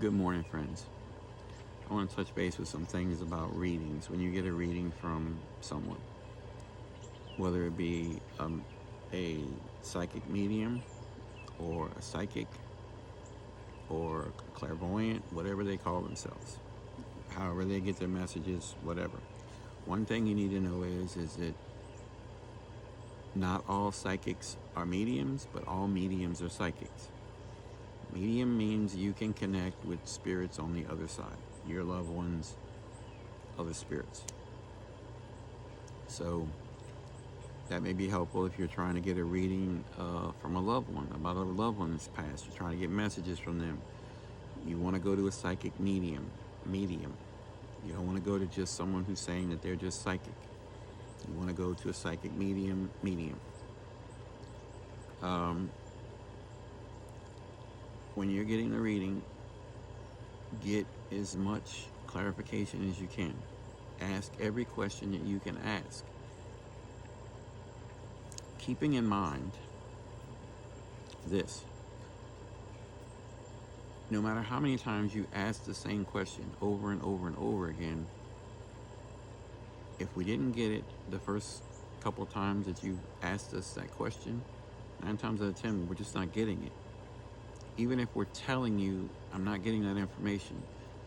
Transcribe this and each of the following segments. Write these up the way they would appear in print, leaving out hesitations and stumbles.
Good morning, friends. I want to touch base with some things about readings. When you get a reading from someone, whether it be a psychic medium or a psychic or a clairvoyant, whatever they call themselves, however they get their messages, whatever. One thing you need to know is that not all psychics are mediums, but all mediums are psychics. Medium means you can connect with spirits on the other side, your loved ones, other spirits. So that may be helpful if you're trying to get a reading from a loved one, about a loved one that's passed. You're trying to get messages from them. You want to go to a psychic medium. You don't want to go to just someone who's saying that they're just psychic. You want to go to a psychic medium. When you're getting the reading, get as much clarification as you can. Ask every question that you can ask. Keeping in mind this, no matter how many times you ask the same question over and over and over again, if we didn't get it the first couple of times that you asked us that question, 9 times out of 10, we're just not getting it. Even if we're telling you, I'm not getting that information,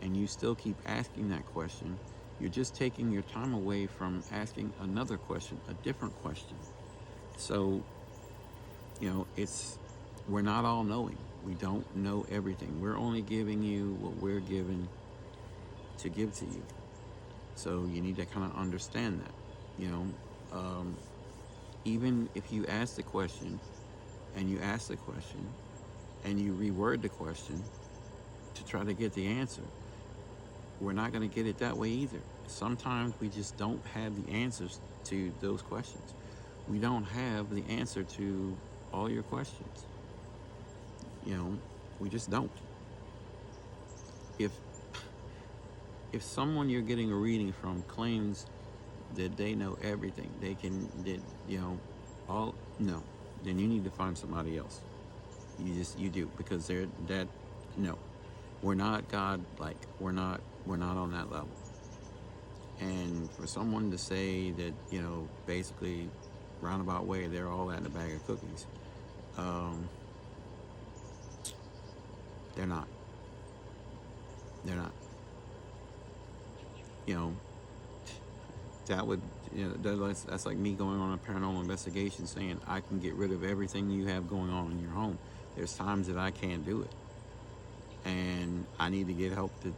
and you still keep asking that question, you're just taking your time away from asking another question, a different question. So, we're not all knowing. We don't know everything. We're only giving you what we're given to give to you. So you need to kind of understand that, even if you ask the question and you ask the question and you reword the question to try to get the answer, we're not going to get it that way either. Sometimes we just don't have the answers to those questions. We don't have the answer to all your questions. We just don't. If someone you're getting a reading from claims that they know everything, no, then you need to find somebody else. You do, because no, we're not God-like. We're not on that level. And for someone to say that, basically roundabout way, they're all that in a bag of cookies, they're not. That would, that's like me going on a paranormal investigation saying I can get rid of everything you have going on in your home. There's times that I can't do it, and I need to get help to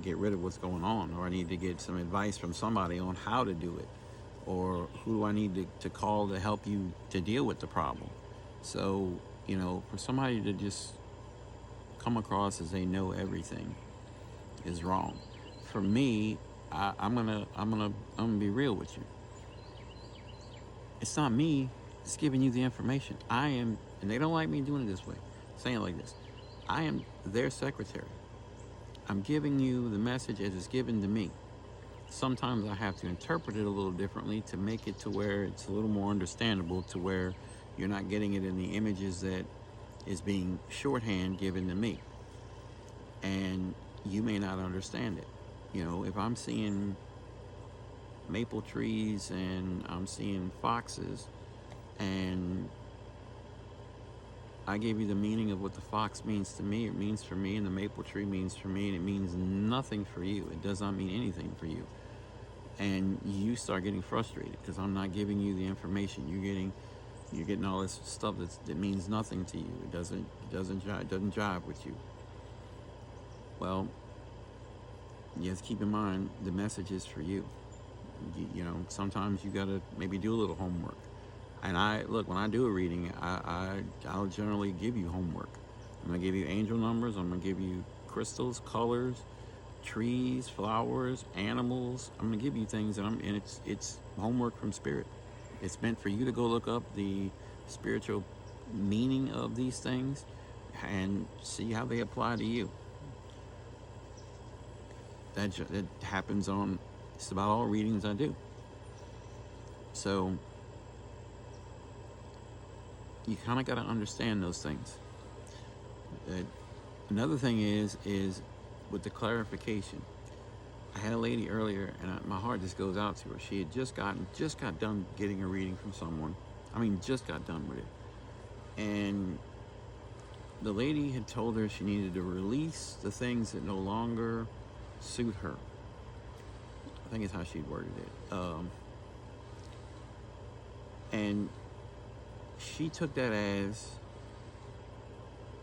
get rid of what's going on, or I need to get some advice from somebody on how to do it, or who do I need to call to help you to deal with the problem. So, for somebody to just come across as they know everything is wrong. For me, I'm gonna be real with you. It's not me that's giving you the information. I am, and they don't like me doing it this way, saying it like this. I am their secretary. I'm giving you the message as it's given to me. Sometimes I have to interpret it a little differently to make it to where it's a little more understandable, to where you're not getting it in the images that is being shorthand given to me. And you may not understand it. If I'm seeing maple trees and I'm seeing foxes, and I gave you the meaning of what the fox means to me, it means for me, and the maple tree means for me, and it means nothing for you. It does not mean anything for you. And you start getting frustrated because I'm not giving you the information. You're getting all this stuff that means nothing to you. It doesn't jive with you. Well, you have to keep in mind the message is for you. Sometimes you gotta maybe do a little homework. And when I do a reading, I'll generally give you homework. I'm gonna give you angel numbers. I'm gonna give you crystals, colors, trees, flowers, animals. I'm gonna give you things, and it's homework from spirit. It's meant for you to go look up the spiritual meaning of these things and see how they apply to you. That happens on just about all readings I do. So you kind of got to understand those things. That Another thing is with the clarification. I had a lady earlier, and my heart just goes out to her. She had just got done getting a reading from someone. I mean, just got done with it, and the lady had told her she needed to release the things that no longer suit her. I think it's how she worded it. And she took that as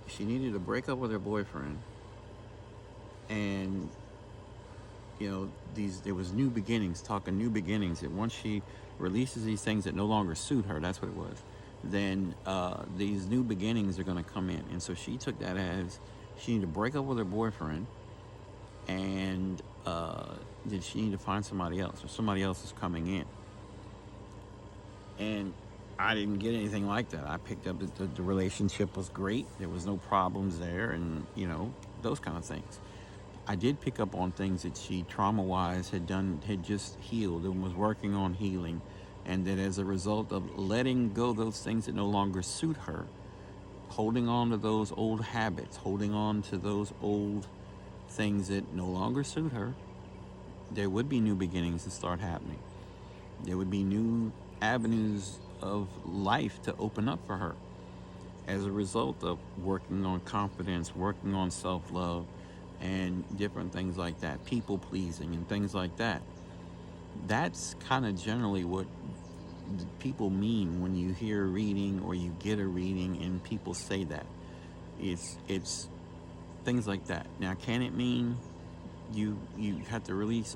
she needed to break up with her boyfriend, and there was new beginnings, talking new beginnings, that once she releases these things that no longer suit her, that's what it was, then these new beginnings are going to come in. And so she took that as she needed to break up with her boyfriend, and that she needed to find somebody else, or somebody else is coming in. And I didn't get anything like that. I picked up that the relationship was great. There was no problems there, and those kind of things. I did pick up on things that she, trauma-wise, had just healed and was working on healing, and that as a result of letting go those things that no longer suit her, holding on to those old habits, holding on to those old things that no longer suit her, there would be new beginnings to start happening. There would be new avenues of life to open up for her as a result of working on confidence, working on self-love, and different things like that, people pleasing and things like that. That's kind of generally what people mean when you hear a reading or you get a reading and people say that. It's things like that. Now, can it mean you have to release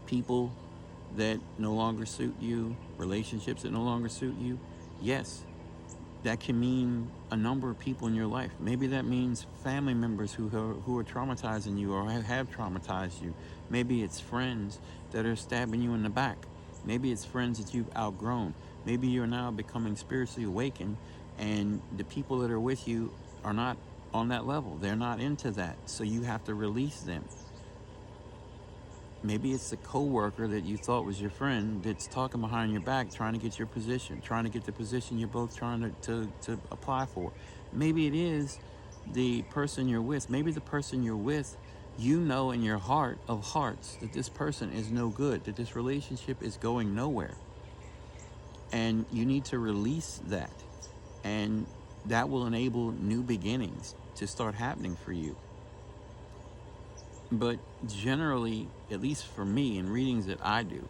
people that no longer suit you, relationships that no longer suit you? Yes. That can mean a number of people in your life. Maybe that means family members who are traumatizing you or have traumatized you. Maybe it's friends that are stabbing you in the back. Maybe it's friends that you've outgrown. Maybe you're now becoming spiritually awakened, and the people that are with you are not on that level. They're not into that, so you have to release them. Maybe it's the coworker that you thought was your friend that's talking behind your back, trying to get your position, trying to get the position you're both trying to apply for. Maybe it is the person you're with. Maybe the person you're with, in your heart of hearts that this person is no good, that this relationship is going nowhere. And you need to release that. And that will enable new beginnings to start happening for you. But generally, at least for me, in readings that I do,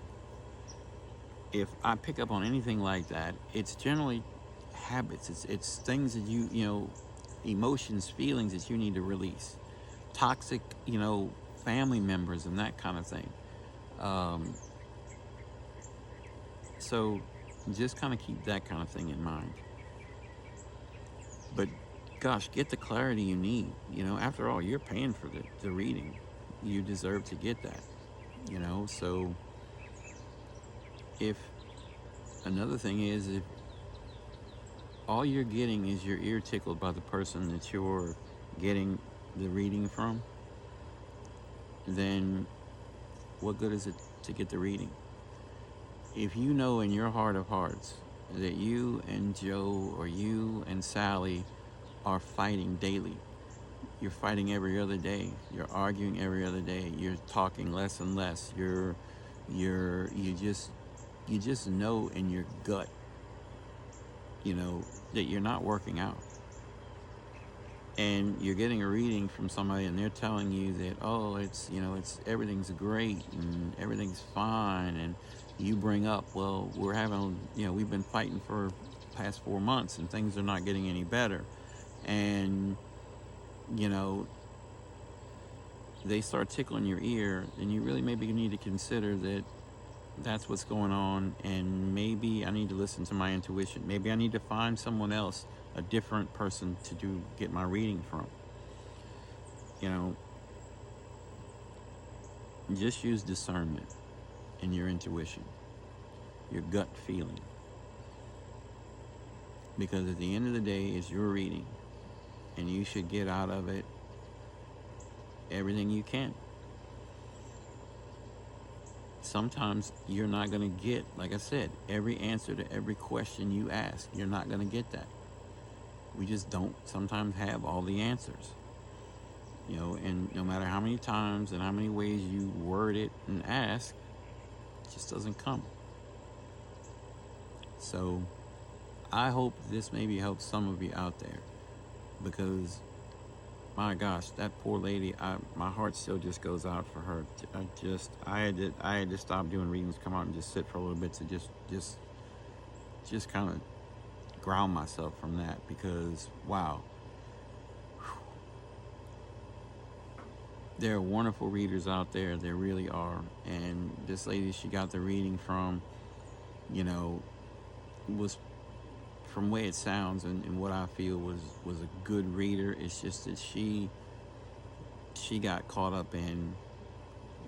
if I pick up on anything like that, it's generally habits. It's things that emotions, feelings that you need to release. Toxic, family members and that kind of thing. So just kind of keep that kind of thing in mind. But gosh, get the clarity you need. After all, you're paying for the reading. You deserve to get that. So if another thing is, if all you're getting is your ear tickled by the person that you're getting the reading from, then what good is it to get the reading? If you know in your heart of hearts that you and Joe or you and Sally are fighting daily, you're fighting every other day, you're arguing every other day, you're talking less and less, you just know in your gut, that you're not working out. And you're getting a reading from somebody and they're telling you that, it's everything's great and everything's fine, and you bring up, well, we've been fighting for the past 4 months and things are not getting any better. And they start tickling your ear, then you really maybe need to consider that that's what's going on, and maybe I need to listen to my intuition. Maybe I need to find someone else, a different person to get my reading from. Just use discernment and your intuition, your gut feeling. Because at the end of the day, it's your reading, and you should get out of it everything you can. Sometimes you're not going to get, like I said, every answer to every question you ask. You're not going to get that. We just don't sometimes have all the answers. You know, and no matter how many times and how many ways you word it and ask, it just doesn't come. So I hope this maybe helps some of you out there, because my gosh, that poor lady, my heart still just goes out for her. I had to stop doing readings, come out and just sit for a little bit to just kind of ground myself from that, because wow, there are wonderful readers out there. There really are. And this lady she got the reading from, you know, was, from way it sounds and what I feel was a good reader. It's just that she got caught up in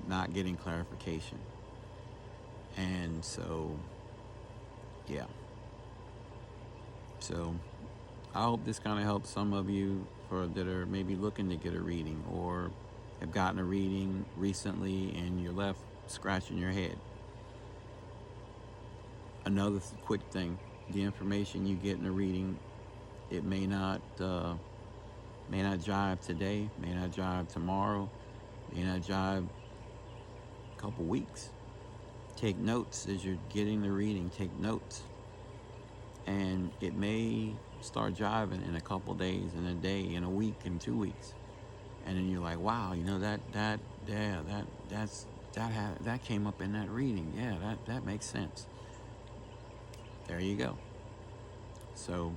not getting clarification. And so yeah. So I hope this kind of helps some of you that are maybe looking to get a reading, or have gotten a reading recently and you're left scratching your head. Another quick thing, the information you get in a reading, it may not jive today, may not jive tomorrow, may not jive a couple weeks. Take notes as you're getting the reading. Take notes, and it may start jiving in a couple days, in a day, in a week, in 2 weeks, and then you're like, wow, you know, that came up in that reading. Yeah, that makes sense. There you go. So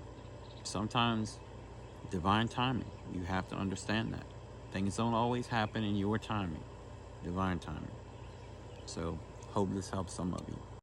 sometimes divine timing, you have to understand that things don't always happen in your timing, divine timing. So hope this helps some of you.